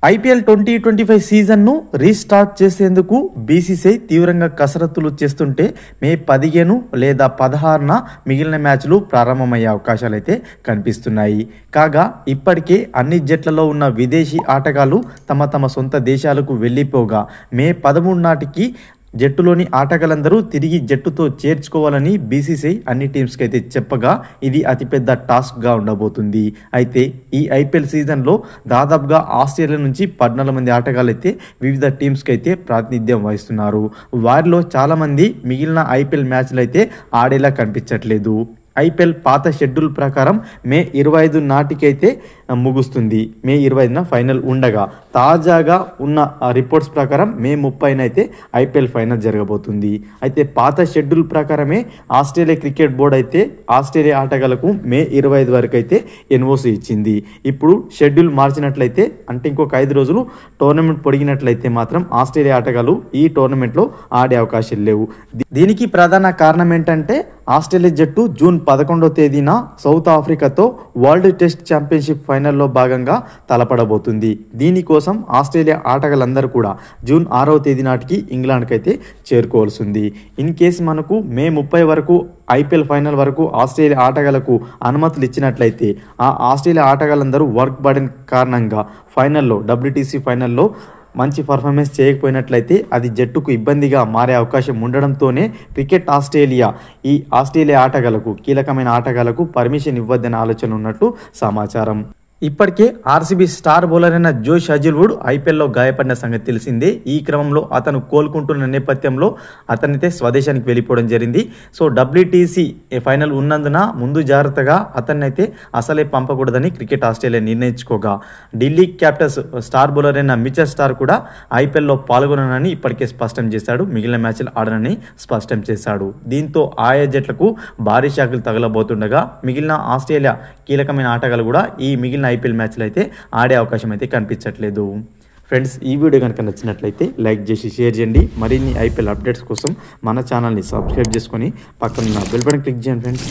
IPL 2025 సీజన్ను restart చేసేందుకు BCCI తీవ్రంగా కసరత్తులు చేస్తుంటే మే 15 లేదా 16న మిగిలిన మ్యాచ్లు ప్రారంభమయ్యే అవకాశాలు అయితే కనిపిస్తున్నాయి. కాగా ఇప్పటికే అన్ని జట్లలో ఉన్న విదేశీ ఆటగాళ్లు తమ సొంత దేశాలకు వెళ్లిపోగా మే 13 నాటికి జట్టులోని ఆటగాళ్లందరూ తిరిగి జట్టుతో చేర్చుకోవాలని బీసీసీఐ అన్ని టీమ్స్కి అయితే చెప్పగా ఇది అతిపెద్ద టాస్క్గా ఉండబోతుంది. అయితే ఈ ఐపీఎల్ సీజన్లో దాదాపుగా ఆస్ట్రేలియా నుంచి 14 మంది ఆటగాళ్ళు అయితే వివిధ టీమ్స్కి అయితే ప్రాతినిధ్యం వహిస్తున్నారు. వారిలో చాలామంది మిగిలిన ఐపీఎల్ మ్యాచ్లు అయితే ఆడేలా కనిపించట్లేదు. ఐపీఎల్ పాత షెడ్యూల్ ప్రకారం మే 25 నాటికైతే ముగుస్తుంది. మే 25న ఫైనల్ ఉండగా తాజాగా ఉన్న రిపోర్ట్స్ ప్రకారం మే 30న అయితే ఐపీఎల్ ఫైనల్ జరగబోతుంది. అయితే పాత షెడ్యూల్ ప్రకారమే ఆస్ట్రేలియా క్రికెట్ బోర్డు అయితే ఆస్ట్రేలియా ఆటగాళ్లకు మే 25 వరకు అయితే ఎన్ఓసి ఇచ్చింది. ఇప్పుడు షెడ్యూల్ మార్చినట్లయితే అంటే ఇంకొక 5 రోజులు టోర్నమెంట్ పొడిగినట్లయితే మాత్రం ఆస్ట్రేలియా ఆటగాళ్లు ఈ టోర్నమెంట్లో ఆడే అవకాశాలు లేవు. దీనికి ప్రధాన కారణం ఏంటంటే ఆస్ట్రేలియా జట్టు జూన్ 11వ తేదీన సౌత్ ఆఫ్రికాతో వరల్డ్ టెస్ట్ ఛాంపియన్షిప్ ఫైనల్లో భాగంగా తలపడబోతుంది. దీనికోసం ఆస్ట్రేలియా ఆటగాళ్ళందరూ కూడా జూన్ 6వ తేదీ నాటికి ఇంగ్లాండ్కి అయితే చేరుకోవాల్సి ఉంది. ఇన్ కేసు మనకు మే 30 వరకు ఐపీఎల్ ఫైనల్ వరకు ఆస్ట్రేలియా ఆటగాళ్లకు అనుమతులు ఇచ్చినట్లయితే ఆ ఆస్ట్రేలియా ఆటగాళ్ళందరూ వర్క్ బర్డెన్ కారణంగా ఫైనల్లో WTC ఫైనల్లో మంచి పర్ఫార్మెన్స్ చేయకపోయినట్లయితే అది జట్టుకు ఇబ్బందిగా మారే అవకాశం ఉండడంతోనే క్రికెట్ ఆస్ట్రేలియా ఈ ఆస్ట్రేలియా ఆటగాళ్లకు కీలకమైన ఆటగాళ్లకు పర్మిషన్ ఇవ్వద్దనే ఆలోచన ఉన్నట్లు సమాచారం. ఇప్పటికే ఆర్సీబీ స్టార్ బౌలర్ అయిన జోష్ హజిల్వుడ్ ఐపీఎల్లో గాయపడిన సంగతి తెలిసిందే. ఈ క్రమంలో అతను కోలుకుంటున్న నేపథ్యంలో అతనైతే స్వదేశానికి వెళ్ళిపోవడం జరిగింది. సో WTC ఫైనల్ ఉన్నందున ముందు జాగ్రత్తగా అతన్నైతే అసలే పంపకూడదని క్రికెట్ ఆస్ట్రేలియా నిర్ణయించుకోగా ఢిల్లీ క్యాపిటల్స్ స్టార్ బౌలర్ అయిన మిచెల్ స్టార్ కూడా ఐపీఎల్లో పాల్గొననని ఇప్పటికే స్పష్టం చేశాడు. మిగిలిన మ్యాచ్లు ఆడనని స్పష్టం చేశాడు. దీంతో ఆయా జట్లకు భారీ షాకులు తగలబోతుండగా మిగిలిన ఆస్ట్రేలియా కీలకమైన ఆటగాళ్ళు కూడా ఈ మిగిలిన ఐపీఎల్ మ్యాచ్లు అయితే ఆడే అవకాశం అయితే కనిపించట్లేదు. ఫ్రెండ్స్, ఈ వీడియో కనుక నచ్చినట్లయితే లైక్ చేసి షేర్ చేయండి. మరిన్ని ఐపీఎల్ అప్డేట్స్ కోసం మన ఛానల్ని సబ్స్క్రైబ్ చేసుకొని పక్కన బెల్ బటన్ క్లిక్ చేయండి ఫ్రెండ్స్.